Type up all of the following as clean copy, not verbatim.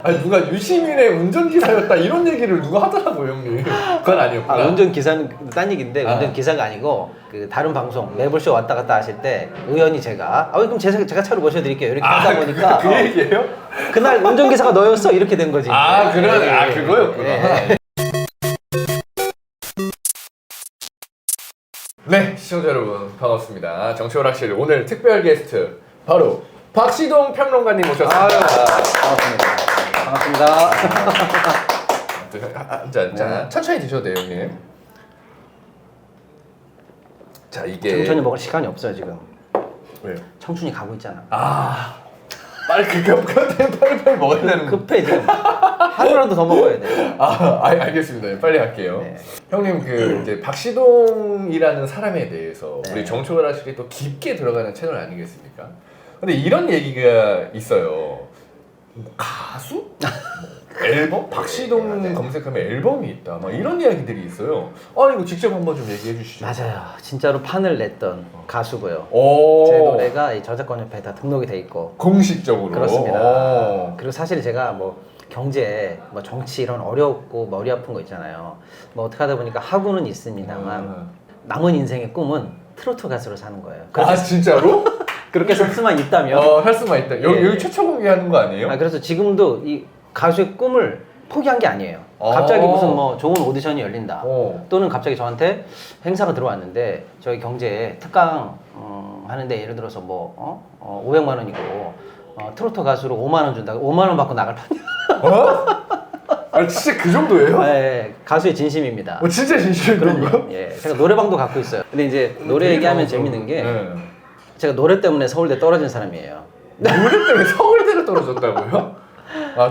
아니 누가 유시민의 운전기사였다 이런 얘기를 누가 하더라고요 형님. 그건 아니었구나. 운전기사는 딴 얘기인데 운전기사가 아니고 그 다른 방송 매불쇼 왔다 갔다 하실 때 의원이 제가 그럼 제가 차로 모셔드릴게요 이렇게 하다 보니까 그 얘기예요? 그날 운전기사가 너였어 이렇게 된 거지. 그거였구나. 네, 시청자 여러분 반갑습니다. 정치오락실 오늘 특별 게스트 바로 박시동 평론가님 모셨습니다. 반갑습니다. 자, 천천히 드셔도 돼요, 형님. 자, 이게 천천히 먹을 시간이 없어요 지금. 왜요? 청춘이 가고 있잖아. 빨리 빨리 먹어야 되는. 급해 지금. 하루라도 더 먹어야 돼. 알겠습니다. 빨리 할게요. 네. 형님 이제 박시동이라는 사람에 대해서 네. 우리 정치오락실이 또 깊게 들어가는 채널 아니겠습니까? 근데 이런 얘기가 있어요. 뭐 가수? 뭐 앨범? 박시동 네. 검색하면 앨범이 있다. 막 이런 이야기들이 있어요. 이거 직접 한번 좀 얘기해 주시죠. 맞아요. 진짜로 판을 냈던 가수고요. 오. 제 노래가 이 저작권 협회에 다 등록이 돼 있고. 공식적으로. 그렇습니다. 그리고 사실 제가 뭐 경제, 뭐 정치 이런 어렵고 머리 아픈 거 있잖아요. 뭐 어떻게 하다 보니까 하고는 있습니다만 남은 인생의 꿈은 트로트 가수로 사는 거예요. 진짜로? 그렇게 살 수만 있다면. 할 수만 있다. 여기 최초 공개하는 거 아니에요? 그래서 지금도 이 가수의 꿈을 포기한 게 아니에요. 갑자기 무슨 뭐 좋은 오디션이 열린다. 또는 갑자기 저한테 행사가 들어왔는데 저희 경제에 특강 하는데 예를 들어서 500만 원이고 트로트 가수로 5만 원 준다. 5만 원 받고 나갈 판이야. 진짜 그 정도예요? 네, 가수의 진심입니다. 진짜 진심이에요? 그럼요. 예, 제가 노래방도 갖고 있어요. 근데 이제 노래 얘기하면 재밌는 게 제가 노래 때문에 서울대 떨어진 사람이에요. 노래 때문에 서울대를 떨어졌다고요?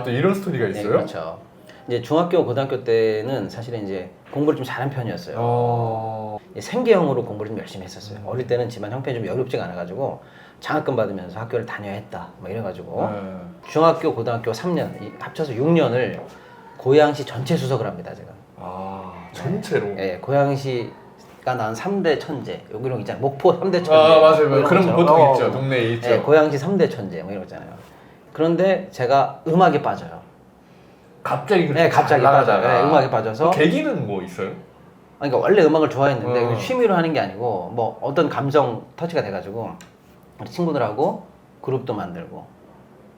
또 이런 스토리가 있어요? 네, 그렇죠. 이제 중학교, 고등학교 때는 사실은 이제 공부를 좀 잘한 편이었어요. 생계형으로 공부를 좀 열심히 했었어요. 어릴 때는 집안 형편이 좀 여롭지가 않아가지고 장학금 받으면서 학교를 다녀야 했다. 뭐 이래가지고 중학교, 고등학교 3년 합쳐서 6년을 고양시 전체 수석을 합니다, 제가. 전체로? 예, 고양시가 낳은 3대 천재. 이런 거 있잖아요. 목포 3대 천재. 맞아요. 그런 거 보통 있죠. 동네에 있죠. 예, 고양시 3대 천재. 뭐 이런 거 있잖아요. 그런데 제가 음악에 빠져요. 갑자기 그렇게 네, 갑자기 빠져요. 네, 음악에 빠져서. 계기는 뭐 있어요? 그러니까 원래 음악을 좋아했는데 취미로 하는 게 아니고 뭐 어떤 감정 터치가 돼가지고 우리 친구들하고 그룹도 만들고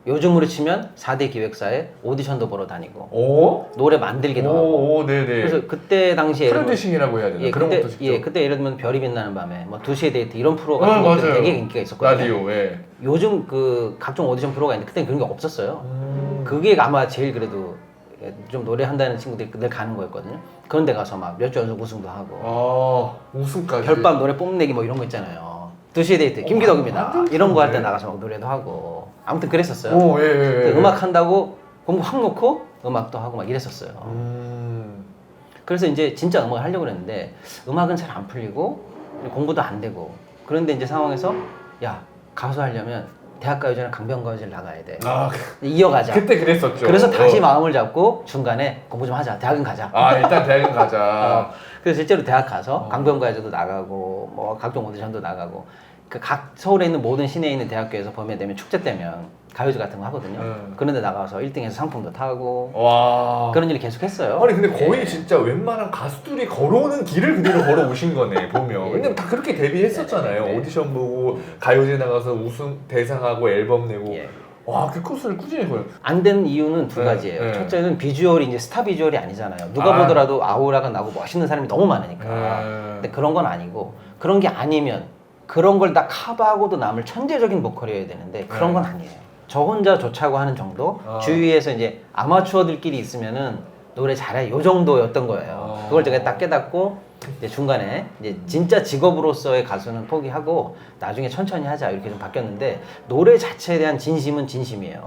요즘으로 치면 4대 기획사에 오디션도 보러 다니고 노래 만들기도 하고 네네. 그래서 그때 당시에 프로듀싱이라고 해야 되나? 그런 것도 직접. 그때 예를 들면 별이 빛나는 밤에 뭐 2시에 데이트 이런 프로 같은 것들 되게 인기가 있었거든요. 라디오에. 요즘 그 각종 오디션 프로가 있는데 그때는 그런 게 없었어요. 그게 아마 제일 그래도 좀 노래한다는 친구들이 늘 가는 거였거든요. 그런 데 가서 막 몇 주 연속 우승도 하고 우승까지. 별밤 노래 뽐내기 뭐 이런 거 있잖아요. 2시에 데이트 김기덕입니다. 이런 거 할 때 나가서 막 노래도 하고 아무튼 그랬었어요. 음악 한다고 공부 확 놓고 음악도 하고 막 이랬었어요. 그래서 이제 진짜 음악을 하려고 그랬는데 음악은 잘 안 풀리고 공부도 안 되고 그런데 이제 상황에서 야 가수 하려면 대학가요제나 강변가요제를 나가야 돼. 이어가자. 그때 그랬었죠. 그래서 다시 마음을 잡고 중간에 공부 좀 하자. 대학은 가자. 일단 대학은 가자. 그래서 실제로 대학 가서 강변가요제도 나가고 뭐 각종 오디션도 나가고 그 각 서울에 있는 모든 시내에 있는 대학교에서 봄에 되면 축제 때면 가요제 같은 거 하거든요. 그런데 나가서 1등해서 상품도 타고 그런 일을 계속 했어요. 근데 거의 진짜 웬만한 가수들이 걸어오는 길을 그대로 걸어오신 거네 보면. 왜냐면 다 그렇게 데뷔했었잖아요. 오디션 보고 가요제 나가서 우승 대상하고 앨범 내고. 그 코스를 꾸준히 걸어요. 안 된 이유는 두 가지예요. 첫째는 비주얼이 이제 스타 비주얼이 아니잖아요. 누가 보더라도 아우라가 나고 멋있는 사람이 너무 많으니까. 근데 그런 건 아니고 그런 게 아니면 그런 걸 다 커버하고도 남을 천재적인 보컬이어야 되는데 그런 건 아니에요. 저 혼자 좋자고 하는 정도? 주위에서 이제 아마추어들끼리 있으면은 노래 잘해 요 정도였던 거예요. 그걸 제가 딱 깨닫고 이제 중간에 이제 진짜 직업으로서의 가수는 포기하고 나중에 천천히 하자 이렇게 좀 바뀌었는데 노래 자체에 대한 진심은 진심이에요.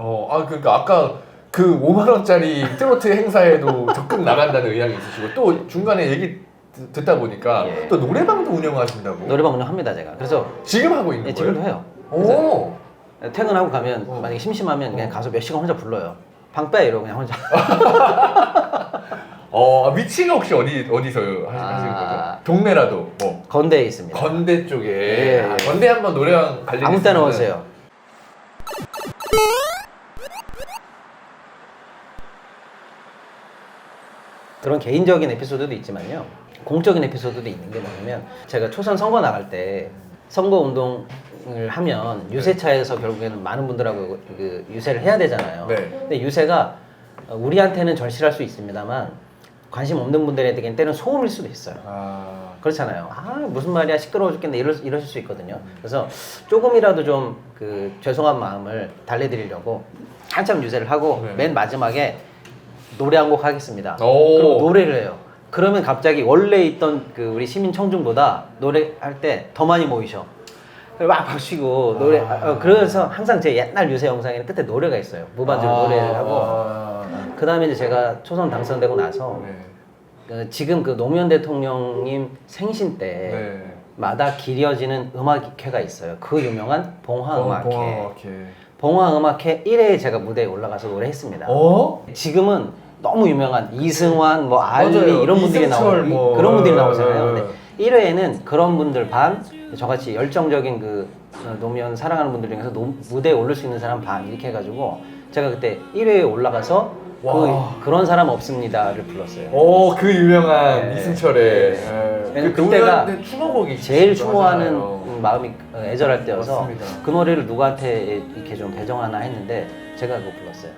그러니까 아까 그 5만 원짜리 트로트 행사에도 적극 나간다는 의향이 있으시고 또 중간에 얘기 듣다 보니까 또 노래방도 운영하신다고. 노래방 운영합니다 제가. 그래서 지금 하고 있는 거예요? 지금도 해요. 퇴근하고 가면 만약에 심심하면 그냥 가서 몇 시간 혼자 불러요. 방 빼 이러고 그냥 혼자. 위치가 혹시 어디서 하시는 거죠? 동네라도 뭐 건대에 있습니다. 건대 쪽에. 건대 한번 노래방 갈 일 있으면. 아무 때나 오세요. 그런 개인적인 에피소드도 있지만요. 공적인 에피소드도 있는 게 뭐냐면 제가 초선 선거 나갈 때 선거 운동을 하면 유세차에서 결국에는 많은 분들하고 그 유세를 해야 되잖아요. 네. 근데 유세가 우리한테는 절실할 수 있습니다만 관심 없는 분들에게는 때는 소음일 수도 있어요. 그렇잖아요. 무슨 말이야 시끄러워 죽겠네 이러실 수 있거든요. 그래서 조금이라도 좀 그 죄송한 마음을 달래드리려고 한참 유세를 하고 네. 맨 마지막에 노래 한 곡 하겠습니다. 오. 그리고 노래를 해요. 그러면 갑자기 원래 있던 그 우리 시민 청중보다 노래할 때 더 많이 모이셔. 막 박수치고 노래. 그래서 항상 제 옛날 유세 영상에는 끝에 노래가 있어요. 무반주로 노래를 하고. 그 다음에 이제 제가 초선 당선되고 나서 네. 지금 그 노무현 대통령님 생신 때마다 기려지는 음악회가 있어요. 그 유명한 봉화음악회. 봉화음악회 1회에 제가 무대에 올라가서 노래했습니다. 지금은 너무 유명한 이승환, 뭐 알리 맞아요. 이런 분들이 이승철 나오고 그런 분들이 나오잖아요. 근데 1회에는 그런 분들 반, 저같이 열정적인 그 노무현 사랑하는 분들 중에서 무대에 오를 수 있는 사람 반 이렇게 해가지고 제가 그때 1회에 올라가서 그런 사람 없습니다를 불렀어요. 그 유명한 네. 이승철의 그때가 추모곡이 제일 추모하는 마음이 애절할 때여서 맞습니다. 그 노래를 누구한테 이렇게 좀 배정하나 했는데 제가 그거 불렀어요.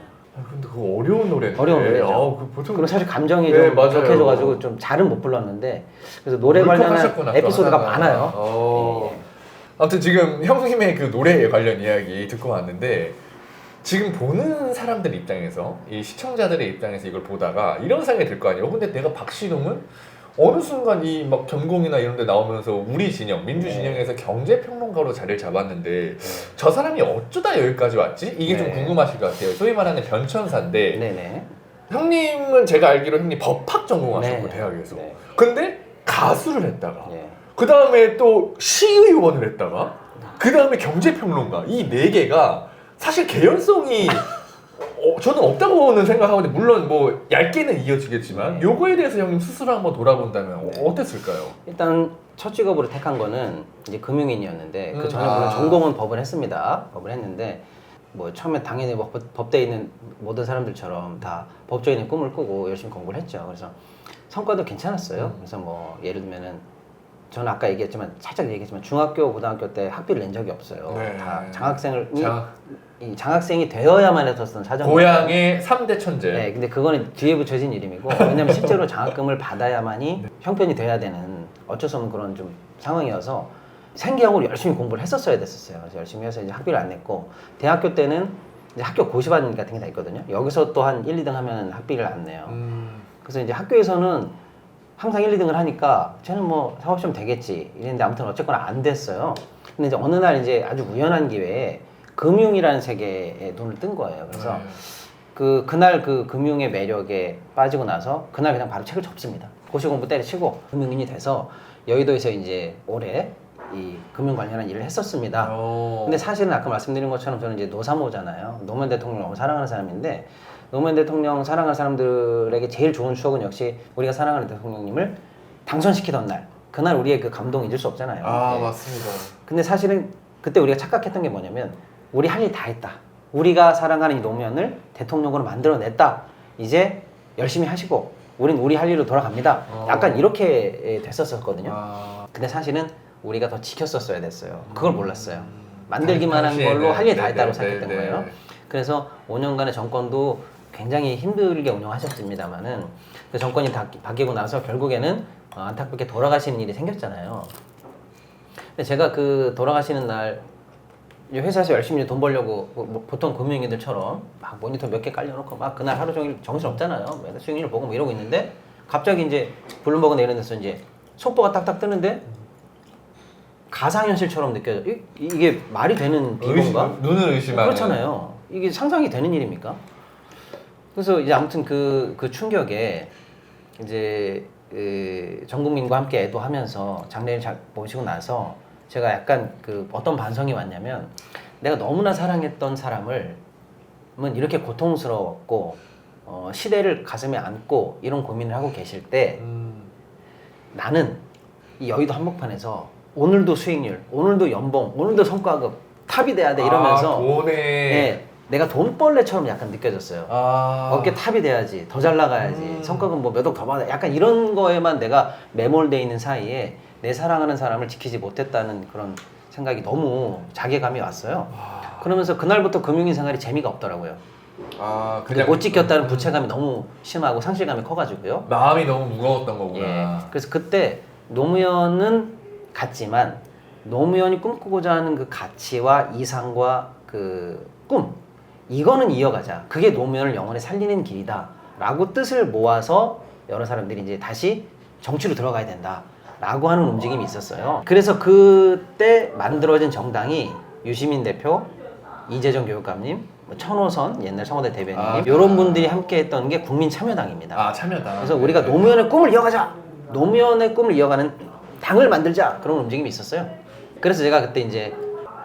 근데 그거 어려운 노래인데. 어려운 노래죠. 보통 그리고 사실 감정이 네, 좀 맞아요. 격해져가지고 좀 잘은 못 불렀는데 그래서 노래 관련한 에피소드가 많아요. 예. 아무튼 지금 형님의 그 노래 관련 이야기 듣고 왔는데 지금 보는 사람들 입장에서 이 시청자들의 입장에서 이걸 보다가 이런 생각이 들 거 아니에요. 근데 내가 박신웅은 어느 순간 이 막 경공이나 이런 데 나오면서 우리 진영, 민주 진영에서 경제평론가로 자리를 잡았는데 저 사람이 어쩌다 여기까지 왔지? 이게 좀 궁금하실 것 같아요. 소위 말하는 변천사인데 네네. 형님은 제가 알기로 형님 법학 전공하셨고 대학에서 근데 가수를 했다가 그 다음에 또 시의원을 했다가 그 다음에 경제평론가 이 네 개가 사실 개연성이 저는 없다고는 생각하거든요. 물론 뭐 얇게는 이어지겠지만 요거에 대해서 형님 스스로 한번 돌아본다면 어땠을까요? 일단 첫 직업으로 택한 거는 이제 금융인이었는데 그 전에 물론 전공은 법을 했습니다. 법을 했는데 뭐 처음에 당연히 뭐 법대에 있는 모든 사람들처럼 다 법조인의 꿈을 꾸고 열심히 공부를 했죠. 그래서 성과도 괜찮았어요. 그래서 뭐 예를 들면은 저는 아까 얘기했지만 살짝 얘기했지만 중학교, 고등학교 때 학비를 낸 적이 없어요. 다 장학생이 되어야만 했었던 사정. 고향의 3대 천재. 네, 근데 그거는 뒤에 붙여진 이름이고 왜냐면 실제로 장학금을 받아야만이 형편이 돼야 되는 어쩔 수 없는 그런 좀 상황이어서 생계형으로 열심히 공부를 했었어야 됐었어요. 그래서 열심히 해서 이제 학비를 안 냈고 대학교 때는 이제 학교 고시반 같은 게 다 있거든요. 여기서 또 한 1, 2등 하면 학비를 안 내요. 그래서 이제 학교에서는 항상 1, 2등을 하니까 쟤는 뭐 사업시험 되겠지 이랬는데 아무튼 어쨌거나 안 됐어요. 근데 이제 어느 날 이제 아주 우연한 기회에 금융이라는 세계에 눈을 뜬 거예요. 그래서 그날 그 금융의 매력에 빠지고 나서 그날 그냥 바로 책을 접습니다. 고시 공부 때려치고 금융인이 돼서 여의도에서 이제 올해 이 금융 관련한 일을 했었습니다. 근데 사실은 아까 말씀드린 것처럼 저는 이제 노사모잖아요. 노무현 대통령을 너무 사랑하는 사람인데 노무현 대통령 사랑하는 사람들에게 제일 좋은 추억은 역시 우리가 사랑하는 대통령님을 당선시키던 날 그날 우리의 그 감동 잊을 수 없잖아요. 맞습니다. 근데 사실은 그때 우리가 착각했던 게 뭐냐면 우리 할 일 다 했다. 우리가 사랑하는 이 노무현을 대통령으로 만들어냈다. 이제 열심히 하시고 우린 우리 할 일로 돌아갑니다. 약간 이렇게 됐었거든요. 근데 사실은 우리가 더 지켰었어야 됐어요. 그걸 몰랐어요. 만들기만 한 걸로 할 일 다 했다고 생각했던 거예요. 그래서 5년간의 정권도 굉장히 힘들게 운영하셨습니다만은 그 정권이 바뀌고 나서 결국에는 안타깝게 돌아가시는 일이 생겼잖아요. 근데 제가 그 돌아가시는 날 회사에서 열심히 돈 벌려고 뭐 보통 금융인들처럼 막 모니터 몇 개 깔려놓고 막 그날 하루 종일 정신 없잖아요. 매달 수익률 보고 뭐 이러고 있는데 갑자기 이제 블룸버그나 이런 데서 이제 속보가 딱딱 뜨는데 가상현실처럼 느껴져. 이게 말이 되는 비건가? 눈을 의심하는. 그렇잖아요. 이게 상상이 되는 일입니까? 그래서 이제 아무튼 그 충격에 이제 전 국민과 함께 애도하면서 장례를 잘 모시고 나서 제가 약간 그 어떤 반성이 왔냐면 내가 너무나 사랑했던 사람을 이렇게 고통스러웠고 시대를 가슴에 안고 이런 고민을 하고 계실 때 나는 이 여의도 한복판에서 오늘도 수익률, 오늘도 연봉, 오늘도 성과급 탑이 돼야 돼 이러면서 돈에 내가 돈벌레처럼 약간 느껴졌어요. 어깨 탑이 돼야지, 더 잘 나가야지, 성과금 뭐 몇 억 더 받아, 약간 이런 거에만 내가 매몰돼 있는 사이에 내 사랑하는 사람을 지키지 못했다는 그런 생각이 너무 자괴감이 왔어요. 그러면서 그날부터 금융인 생활이 재미가 없더라고요. 그냥 못 지켰다는 부채감이 너무 심하고 상실감이 커가지고요. 마음이 너무 무거웠던 거구나. 예. 그래서 그때 노무현은 갔지만 노무현이 꿈꾸고자 하는 그 가치와 이상과 그 꿈, 이거는 이어가자. 그게 노무현을 영원히 살리는 길이다. 라고 뜻을 모아서 여러 사람들이 이제 다시 정치로 들어가야 된다. 라고 하는 움직임이 있었어요. 그래서 그때 만들어진 정당이 유시민 대표, 이재정 교육감님, 천호선 옛날 청와대 대변인님 이런 분들이 함께 했던 게 국민참여당입니다. 참여당. 그래서 우리가 노무현의 꿈을 이어가자. 노무현의 꿈을 이어가는 당을 만들자. 그런 움직임이 있었어요. 그래서 제가 그때 이제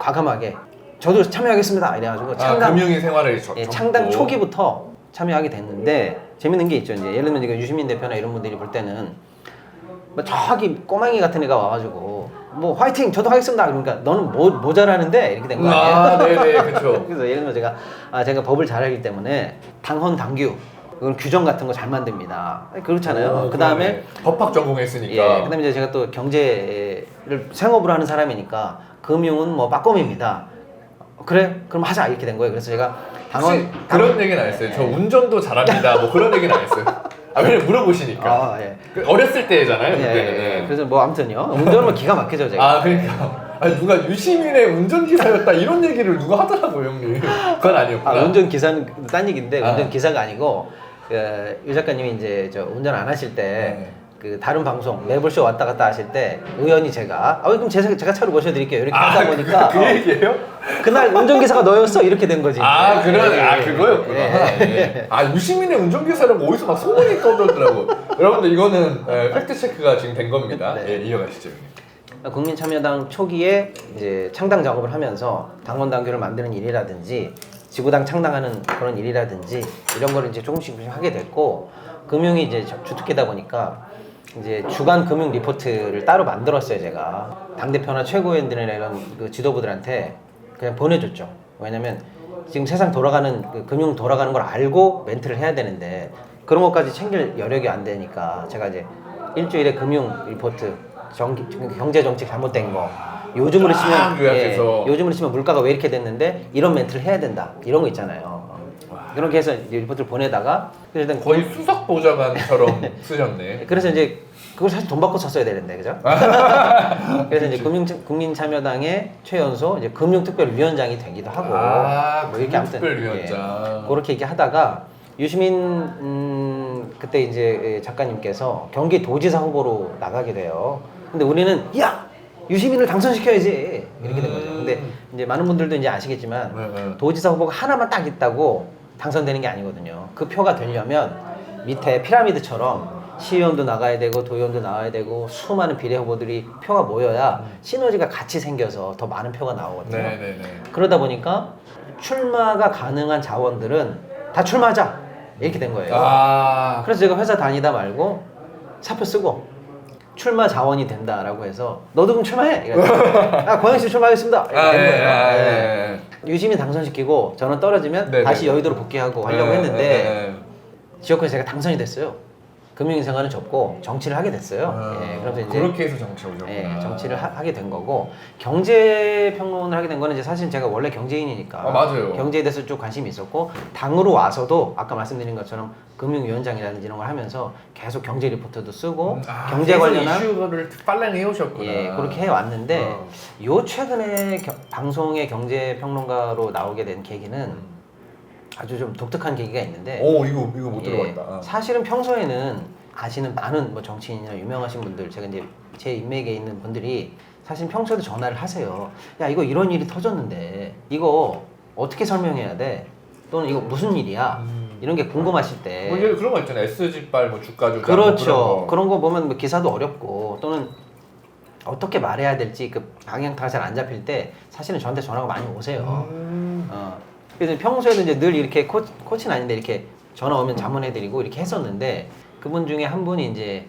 과감하게 저도 참여하겠습니다. 이래가지고 금융인 생활을 창당 초기부터 참여하게 됐는데 재밌는 게 있죠. 이제 예를 들면 이거 유시민 대표나 이런 분들이 볼 때는 뭐 저기 꼬맹이 같은 애가 와가지고 뭐 화이팅 저도 하겠습니다. 그러니까 너는 뭐 잘하는데 이렇게 된 거 아니에요? 네네 그렇죠. 그래서 예를 들면 제가 법을 잘 알기 때문에 당헌 당규 그런 규정 같은 거 잘 만듭니다. 그렇잖아요. 그 다음에 법학 전공했으니까. 예, 그다음에 이제 제가 또 경제를 생업으로 하는 사람이니까 금융은 뭐 빠꼼입니다. 그래? 그럼 하자 이렇게 된 거예요. 그래서 제가 그런 얘기는 안 했어요. 저 운전도 잘합니다. 뭐 그런 얘기는 안 했어요. 왜냐면 물어보시니까. 예. 어렸을 때잖아요. 예, 그때는. 예. 그래서 뭐 아무튼요. 운전은 기가 막히죠 제가. 그러니까. 누가 유시민의 운전기사였다 이런 얘기를 누가 하더라고요 형님. 그건 아니었구나. 운전기사는 딴 얘기인데 운전기사가 아니고 유 작가님이 이제 저 운전 안 하실 때 그 다른 방송 매불쇼 왔다 갔다 하실 때 우연히 제가 그럼 제가 차로 모셔드릴게요 이렇게 하다 보니까 그 얘기예요? 그날 운전기사가 너였어 이렇게 된 거지. 그거였구나. 유시민의 운전기사라고 어디서 막 소문이 떠돌더라고. 여러분들 이거는 팩트 체크가 지금 된 겁니다. 네. 이어가시죠. 국민참여당 초기에 이제 창당 작업을 하면서 당원 당규를 만드는 일이라든지 지구당 창당하는 그런 일이라든지 이런 거를 이제 조금씩 하게 됐고 금융이 이제 주특기다 보니까 이제 주간 금융 리포트를 따로 만들었어요 제가 당 대표나 최고위원들이나 이런 그 지도부들한테 그냥 보내줬죠. 왜냐면 지금 세상 돌아가는 그 금융 돌아가는 걸 알고 멘트를 해야 되는데 그런 것까지 챙길 여력이 안 되니까 제가 이제 일주일에 금융 리포트 경제 정책 잘못된 거 요즘으로 치면 요즘으로 치면 물가가 왜 이렇게 됐는데 이런 멘트를 해야 된다 이런 거 있잖아요. 그렇게 해서 리포트를 보내다가 일단 거의 수석 보좌관처럼 쓰셨네. 그래서 이제 그걸 사실 돈 받고 썼어야 되는데 그죠? 그래서 이제 국민참여당의 최연소 이제 금융특별위원장이 되기도 하고 뭐 이렇게 아무튼 그렇게 얘기하다가 유시민 그때 이제 작가님께서 경기도지사 후보로 나가게 돼요. 근데 우리는 야 유시민을 당선시켜야지 이렇게 된 거죠. 근데 이제 많은 분들도 이제 아시겠지만 도지사 후보가 하나만 딱 있다고 당선되는 게 아니거든요. 그 표가 되려면 밑에 피라미드처럼 시의원도 나가야 되고 도의원도 나와야 되고 수많은 비례 후보들이 표가 모여야 시너지가 같이 생겨서 더 많은 표가 나오거든요. 그러다 보니까 출마가 가능한 자원들은 다 출마하자 이렇게 된 거예요. 그래서 제가 회사 다니다 말고 사표 쓰고 출마 자원이 된다라고 해서 너도 그럼 출마해. 고양시 출마하겠습니다. 이렇게 된 거예요. 유시민 당선시키고 저는 떨어지면 다시 여의도로 복귀하고 하려고 했는데 지역구에서 제가 당선이 됐어요. 금융인 생활은 접고 정치를 하게 됐어요. 그래서 이제 그렇게 해서 정치를 오셨구나. 정치를 하게 된 거고 경제 평론을 하게 된 거는 이제 사실 제가 원래 경제인이니까 맞아요. 경제에 대해서 쭉 관심이 있었고 당으로 와서도 아까 말씀드린 것처럼 금융위원장이라든지 이런 걸 하면서 계속 경제 리포트도 쓰고 경제 관련한 이슈를 빨리 해오셨구나. 그렇게 해왔는데 요 최근에 방송의 경제 평론가로 나오게 된 계기는 아주 좀 독특한 계기가 있는데 이거 못 들어봤다. 사실은 평소에는 아시는 많은 뭐 정치인이나 유명하신 분들 제가 이제 제 인맥에 있는 분들이 사실 평소에도 전화를 하세요. 야 이거 이런 일이 터졌는데 이거 어떻게 설명해야 돼? 또는 이거 무슨 일이야? 이런 게 궁금하실 때 그런 거 있잖아요. SG발 뭐 주가 조작 그렇죠. 그런 거 보면 뭐 기사도 어렵고 또는 어떻게 말해야 될지 그 방향타가 잘 안 잡힐 때 사실은 저한테 전화가 많이 오세요. 그래서 평소에도 이제 늘 이렇게 코치는 아닌데 이렇게 전화 오면 자문해드리고 이렇게 했었는데 그분 중에 한 분이 이제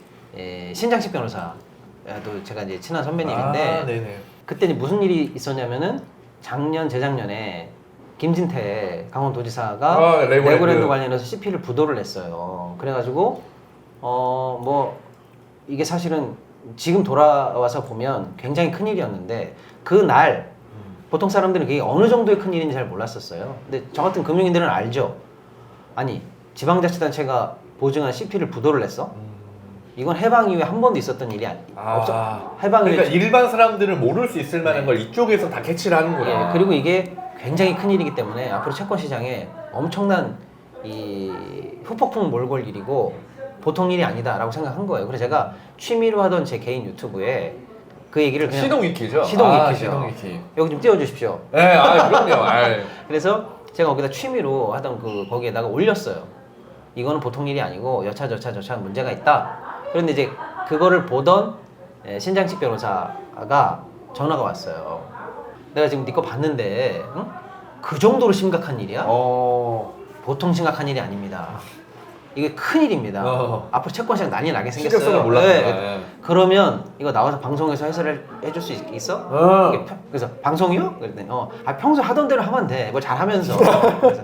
신장식 변호사도 제가 이제 친한 선배님인데 그때 이제 무슨 일이 있었냐면은 재작년에 김진태 강원도지사가 레고랜드 관련해서 CP를 부도를 냈어요. 그래가지고 뭐 이게 사실은 지금 돌아와서 보면 굉장히 큰 일이었는데 그날 보통 사람들은 그게 어느 정도의 큰 일인지 잘 몰랐었어요. 근데 저 같은 금융인들은 알죠. 아니 지방자치단체가 보증한 CP를 부도를 냈어? 이건 해방 이후에 한 번도 있었던 일이 없어. 해방 그러니까 일반 사람들은 모를 수 있을 만한 걸 이쪽에서 다 캐치를 하는구나. 예, 그리고 이게 굉장히 큰 일이기 때문에 앞으로 채권 시장에 엄청난 이 후폭풍 몰골 일이고 보통 일이 아니다라고 생각한 거예요. 그래서 제가 취미로 하던 제 개인 유튜브에 그 얘기를 그냥 시동위키죠? 시동위키죠. 시동위키. 여기 좀 띄워주십시오. 네, 그럼요. 그래서 제가 거기다 취미로 하던 거기에다가 올렸어요. 이거는 보통 일이 아니고 여차저차 문제가 있다. 그런데 이제 그거를 보던 신장식 변호사가 전화가 왔어요. 내가 지금 네 거 봤는데 응? 그 정도로 심각한 일이야? 보통 심각한 일이 아닙니다. 이게 큰 일입니다. 앞으로 채권 시장 난리 나게 생겼어요. 심각성을 몰랐구나. 그러면 이거 나와서 방송에서 해설을 해줄 수 있어? 그래서 방송이요? 그랬더니 평소 하던 대로 하면 돼. 뭐 잘하면서. 그래서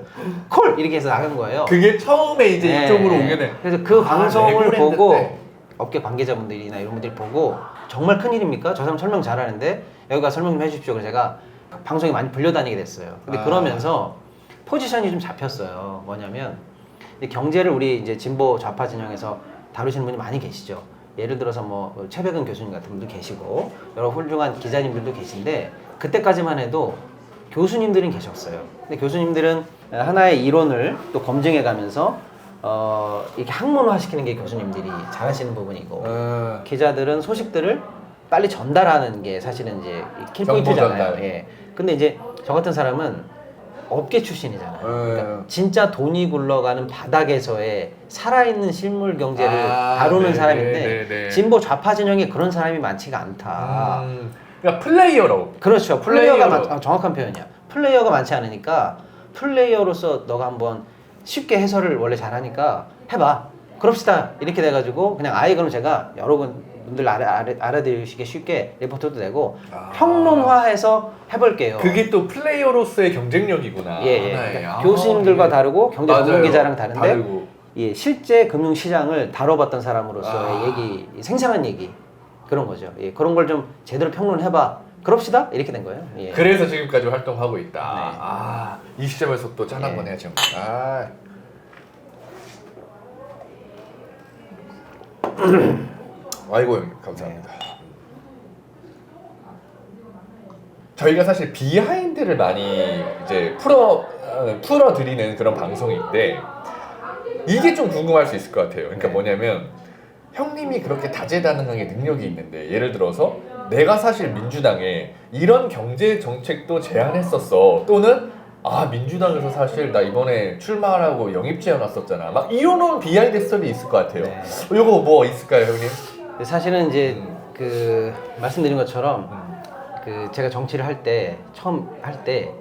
콜 이렇게 해서 나간 거예요. 그게 처음에 이제 이쪽으로 오게 돼. 그래서 그 방송을 보고 때. 업계 관계자분들이나 이런 분들이 보고 정말 큰 일입니까? 저 사람 설명 잘하는데 여기 가서 설명 좀 해주십시오. 그래서 제가 방송에 많이 불려다니게 됐어요. 근데 그러면서 포지션이 좀 잡혔어요. 뭐냐면 경제를 우리 이제 진보 좌파 진영에서 다루시는 분이 많이 계시죠. 예를 들어서 뭐 최백은 교수님 같은 분도 계시고 여러 훌륭한 기자님들도 계신데 그때까지만 해도 교수님들은 계셨어요. 근데 교수님들은 하나의 이론을 또 검증해 가면서 이렇게 학문화시키는 게 교수님들이 잘하시는 부분이고 기자들은 소식들을 빨리 전달하는 게 사실은 이제 킬포인트잖아요. 예. 근데 이제 저 같은 사람은 업계 출신이잖아요. 그러니까 진짜 돈이 굴러가는 바닥에서의 살아있는 실물 경제를 다루는 사람인데 진보 좌파 진영에 그런 사람이 많지가 않다. 그러니까 플레이어로. 그렇죠. 플레이어가 정확한 표현이야. 플레이어가 많지 않으니까 플레이어로서 너가 한번 쉽게 해설을 원래 잘하니까 해봐. 그럽시다. 이렇게 돼가지고 그냥 아예 그럼 제가 여러분들 알아들으시기 쉽게 리포트도 내고 평론화해서 해볼게요. 그게 또 플레이어로서의 경쟁력이구나. 예. 그러니까 교수님들과 다르고 경제 전문 기자랑 다른데 예, 실제 금융시장을 다뤄봤던 사람으로서의 얘기, 생생한 얘기 그런 거죠. 예, 그런 걸 좀 제대로 평론해봐. 그럽시다. 이렇게 된 거예요. 예. 그래서 지금까지 활동하고 있다. 이 시점에서 또 짠 한번 해야죠. 아이고 감사합니다. 저희가 사실 비하인드를 많이 이제 풀어드리는 그런 방송인데 이게 좀 궁금할 수 있을 것 같아요. 그러니까 뭐냐면 형님이 그렇게 다재다능하게 능력이 있는데 예를 들어서 내가 사실 민주당에 이런 경제 정책도 제안했었어. 또는 민주당에서 사실 나 이번에 출마하라고 영입 제안 왔었잖아. 막 이런 비하인드 스토리 있을 것 같아요. 이거 뭐 있을까요, 형님? 사실은 이제 그 말씀드린 것처럼 그 제가 정치를 할 때 처음 할 때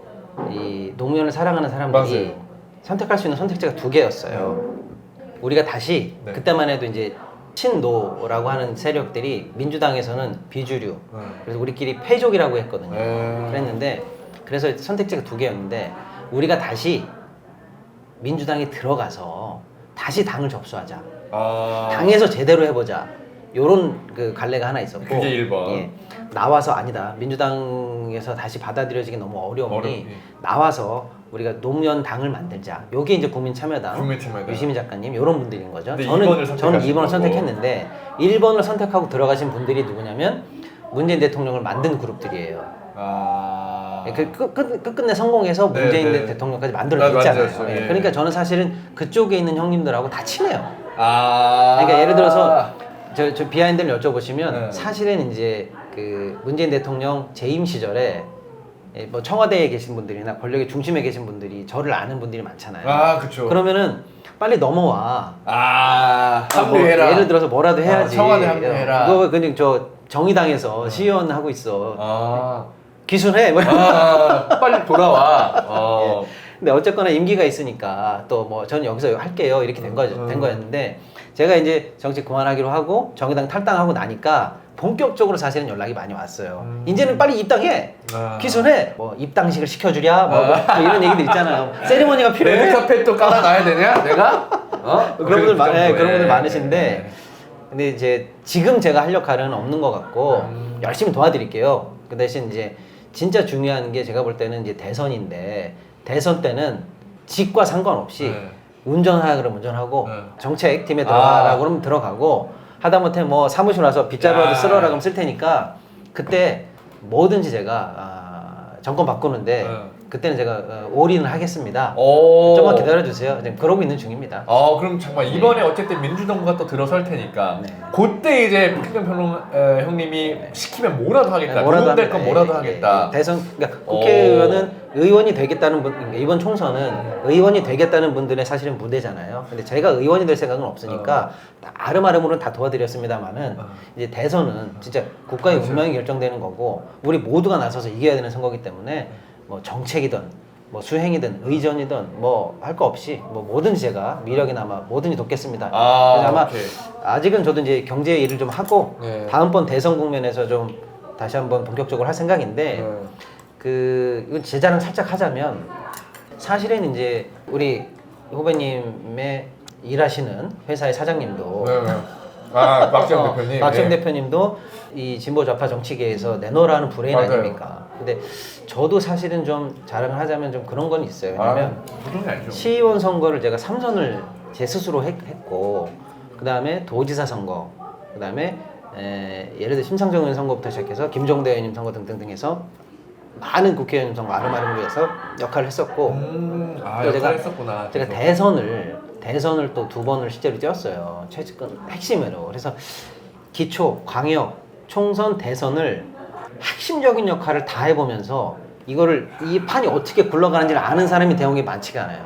이 노무현을 사랑하는 사람들이 맞아요. 선택할 수 있는 선택지가 두 개였어요. 우리가 다시 그때만 해도 이제 친노라고 하는 세력들이 민주당에서는 비주류 그래서 우리끼리 패족이라고 했거든요. 그랬는데 그래서 선택지가 두 개였는데 우리가 다시 민주당에 들어가서 다시 당을 접수하자. 당에서 제대로 해보자. 요런 그 갈래가 하나 있었고 그게 1번. 예, 나와서 아니다. 민주당에서 다시 받아들여지기 너무 어려우니 나와서 우리가 노무현 당을 만들자. 요게 이제 국민참여당 유시민 작가님 요런 분들인 거죠. 저는 2번을 선택했는데 1번을 선택하고 들어가신 분들이 누구냐면 문재인 대통령을 만든 그룹들이에요. 끝끝내 성공해서 문재인 대통령까지 만들어냈잖아요. 예. 그러니까 저는 사실은 그쪽에 있는 형님들하고 다 친해요. 그러니까 예를 들어서 저 비하인드를 여쭤보시면 사실은 이제 그 문재인 대통령 재임 시절에 뭐 청와대에 계신 분들이나 권력의 중심에 계신 분들이 저를 아는 분들이 많잖아요. 그렇죠. 그러면 빨리 넘어와. 합류해라. 예를 들어서 뭐라도 해야지. 청와대 합류해라. 그거 그냥 저 정의당에서 시의원 하고 있어. 기순해. 빨리 돌아와. 예. 근데 어쨌거나 임기가 있으니까 또 뭐 저는 여기서 할게요 이렇게 된 거였는데 제가 이제 정치 그만하기로 하고 정의당 탈당하고 나니까 본격적으로 사실은 연락이 많이 왔어요. 이제는 빨리 입당해. 기순해. 뭐 입당식을 시켜주랴. 뭐 이런 얘기들 있잖아요. 세리머니가 필요해. 레드카펫도 깔아놔야 되냐? 내가? 그런 분들 그런 분들 예. 많으신데 근데 이제 지금 제가 할 역할은 없는 것 같고 열심히 도와드릴게요. 그 대신 이제 진짜 중요한 게 제가 볼 때는 이제 대선인데 대선 때는 직과 상관없이 운전하라 그러면 운전하고 정책팀에 들어가라고 그러면 들어가고 하다못해 뭐 사무실 와서 빗자루라도 쓸어라 그러면 쓸 테니까 그때 뭐든지 제가 정권 바꾸는데 그때는 제가 올인을 하겠습니다. 좀만 기다려주세요. 지금 그러고 있는 중입니다. 그럼 정말 이번에 어쨌든 민주정부가 또 들어설 테니까 그때 이제 박혜경 평론 형님이 시키면 뭐라도 하겠다. 도움 될 건 뭐라도 하겠다. 대선 그러니까 국회의원은 의원이 되겠다는 분 그러니까 이번 총선은 의원이 되겠다는 분들의 사실은 무대잖아요. 근데 제가 의원이 될 생각은 없으니까 아름아름으로는 다 도와드렸습니다만은 이제 대선은 진짜 국가의 운명이 결정되는 거고 우리 모두가 나서서 이겨야 되는 선거이기 때문에 뭐 정책이든 뭐 수행이든 의전이든 뭐 할 거 없이 뭐 뭐든지 제가 미력이나마 뭐든지 돕겠습니다. 그래서 아마 아직은 저도 이제 경제 일을 좀 하고 다음번 대선 국면에서 좀 다시 한번 본격적으로 할 생각인데 이건 제 자랑 살짝 하자면 사실은 이제 우리 후배님의 일하시는 회사의 사장님도 박지영 대표님. 박지영 대표님도 이 진보 좌파 정치계에서 내놓으라는 브레인 아닙니까? 근데 저도 사실은 좀 자랑을 하자면 좀 그런 건 있어요. 왜냐면 시의원 선거를 제가 3선을 제 스스로 했고 그 다음에 도지사 선거, 그 다음에 예를 들어 심상정 의원 선거부터 시작해서 김종대 의원님 선거 등등등 해서 많은 국회의원 선거 아름아름을 위해서 역할을 했었고 또 제가 대선을 또 2번을 실제로 뛰었어요. 최측근 핵심으로. 그래서 기초, 광역, 총선, 대선을 핵심적인 역할을 다 해보면서 이 판이 어떻게 굴러가는지를 아는 사람이 대형이 많지가 않아요.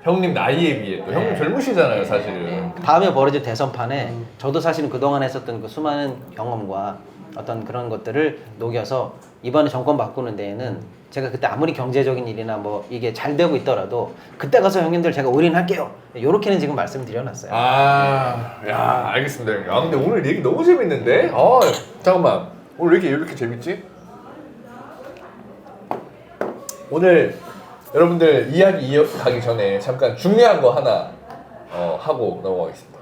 형님 나이에 비해 또 형님 젊으시잖아요 사실은. 다음에 벌어질 대선판에 저도 사실은 그동안 했었던 그 수많은 경험과 어떤 그런 것들을 녹여서 이번에 정권 바꾸는 데에는 제가 그때 아무리 경제적인 일이나 뭐 이게 잘 되고 있더라도 그때 가서 형님들 제가 올인할게요. 요렇게는 지금 말씀드려놨어요. 야 알겠습니다. 근데 오늘 얘기 너무 재밌는데? 잠깐만 오늘 왜 이렇게 재밌지? 오늘 여러분들 이야기 이어가기 전에 잠깐 중요한 거 하나 하고 넘어가겠습니다.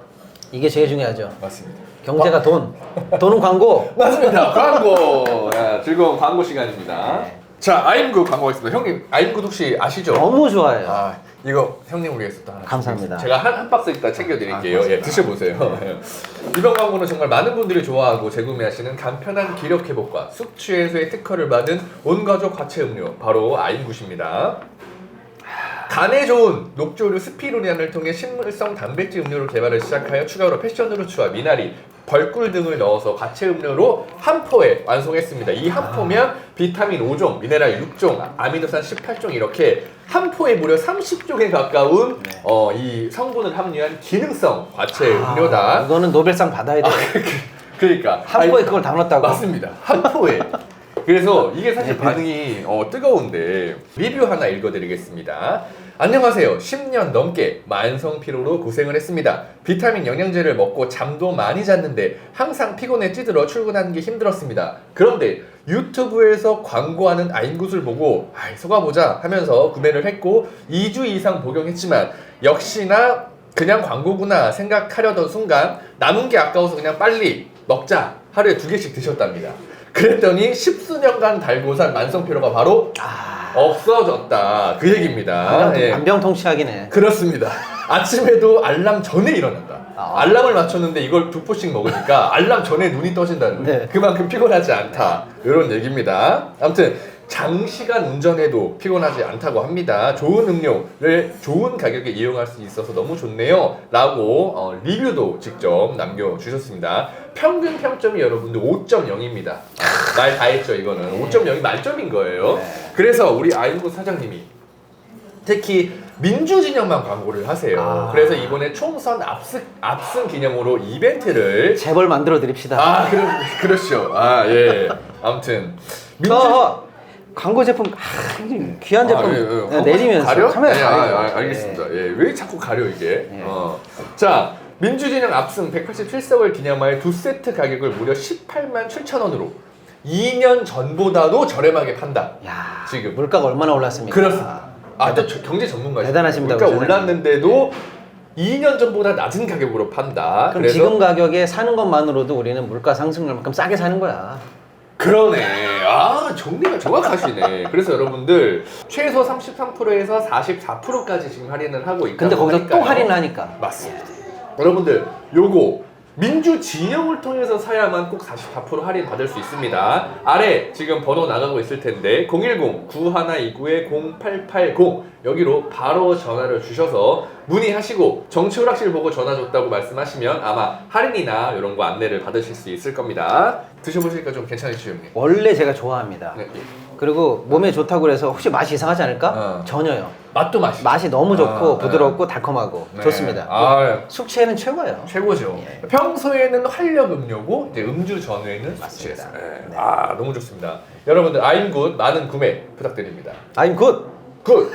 이게 제일 중요하죠. 맞습니다. 경제가 돈은 광고. 맞습니다. 광고. 즐거운 광고 시간입니다. 자, 아임구 광고 하겠습니다. 형님, 아임구 혹시 아시죠? 너무 좋아요. 이거 형님을 위해서 또 하나 감사합니다. 제가 한 박스 일단 챙겨드릴게요. 드셔보세요. 이번 광고는 정말 많은 분들이 좋아하고 재구매하시는 간편한 기력 회복과 숙취 해소의 특허를 받은 온가족 과채 음료 바로 아임굿입니다. 간에 좋은 녹조류 스피루리안을 통해 식물성 단백질 음료를 개발을 시작하여 추가로 패션후르츠와 미나리, 벌꿀 등을 넣어서 과채 음료로 한 포에 완성했습니다. 이 한 포면 비타민 5종, 미네랄 6종, 아미노산 18종 이렇게 한 포에 무려 30종에 가까운 이 성분을 함유한 기능성 과채 음료다. 이거는 노벨상 받아야 돼요. 그러니까 한 포에 그걸 담았다고. 맞습니다. 한 포에. 그래서 이게 사실 반응이 뜨거운데 리뷰 하나 읽어드리겠습니다. 안녕하세요. 10년 넘게 만성 피로로 고생을 했습니다. 비타민 영양제를 먹고 잠도 많이 잤는데 항상 피곤에 찌들어 출근하는 게 힘들었습니다. 그런데 유튜브에서 광고하는 아임굿을 보고 속아보자 하면서 구매를 했고 2주 이상 복용했지만 역시나 그냥 광고구나 생각하려던 순간 남은 게 아까워서 그냥 빨리 먹자 하루에 2개씩 드셨답니다. 그랬더니 10수년간 달고 산 만성피로가 바로 없어졌다. 그 얘기입니다. 만병통치약이네. 그렇습니다. 아침에도 알람 전에 일어난다. 알람을 맞췄는데 이걸 2포씩 먹으니까 알람 전에 눈이 떠진다는 거예요. 그만큼 피곤하지 않다. 이런 얘기입니다. 아무튼 장시간 운전해도 피곤하지 않다고 합니다. 좋은 음료를 좋은 가격에 이용할 수 있어서 너무 좋네요 라고 리뷰도 직접 남겨주셨습니다. 평균 평점이 여러분들 5.0입니다. 말 다 했죠. 이거는 5.0이 만점인 거예요. 그래서 우리 아임굿 사장님이 특히 민주진영만 광고를 하세요. 그래서 이번에 총선 압승 기념으로 이벤트를 재벌 만들어 드립시다. 그렇죠. 예. 아무튼 광고 제품 귀한 제품 내리면서 가려? 카메라 가려. 알겠습니다. 왜 자꾸 가려 이게? 자, 민주진영 압승 187석을 기념하여 두 세트 가격을 무려 18만 7천 원으로 2년 전보다도 저렴하게 판다. 야, 지금. 물가가 얼마나 올랐습니까? 그렇습니다. 아, 또 경제 전문가시죠. 대단하십니다, 물가 그러시네. 올랐는데도 2년 전보다 낮은 가격으로 판다. 그럼 그래서 지금 가격에 사는 것만으로도 우리는 물가 상승률만큼 싸게 사는 거야. 그러네. 아, 정리가 정확하시네. 그래서 여러분들 최소 33%에서 44%까지 지금 할인을 하고 있다고 근데 거기서 하니까요. 또 할인을 하니까. 맞습니다. 여러분들 요거 민주 진영을 통해서 사야만 꼭 44% 할인 받을 수 있습니다. 아래 지금 번호 나가고 있을 텐데 010-9129-0880 여기로 바로 전화를 주셔서 문의하시고 정치오락실 보고 전화 줬다고 말씀하시면 아마 할인이나 이런 거 안내를 받으실 수 있을 겁니다. 드셔보시니까 좀 괜찮으시죠, 형님? 원래 제가 좋아합니다. 네. 그리고 몸에 좋다고 그래서 혹시 맛이 이상하지 않을까? 전혀요. 맛도 맛이죠. 맛이 너무 좋고 아, 부드럽고 달콤하고 네. 좋습니다. 아, 숙취에는 최고예요. 최고죠. 예. 평소에는 활력 음료고 이제 음주 전후에는 맞습니다. 숙취해서. 네. 네. 아, 너무 좋습니다. 여러분들 아임굿 많은 구매 부탁드립니다. I'm good. 굿.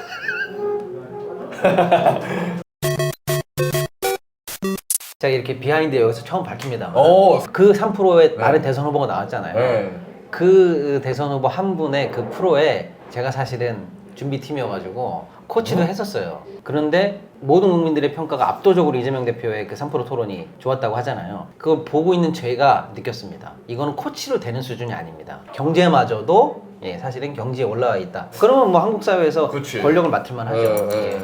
제가 이렇게 비하인드 여기서 처음 밝힙니다. 어. 그 3%의 네. 많은 대선 후보가 나왔잖아요. 네. 그 대선 후보 한 분의 그 프로에 제가 사실은 준비팀이어가지고 코치도 했었어요. 그런데 모든 국민들의 평가가 압도적으로 이재명 대표의 그 3% 토론이 좋았다고 하잖아요. 그걸 보고 있는 제가 느꼈습니다. 이거는 코치로 되는 수준이 아닙니다. 경제마저도 사실은 경지에 올라와 있다. 그러면 뭐 한국 사회에서 그치. 권력을 맡을 만하죠. 네.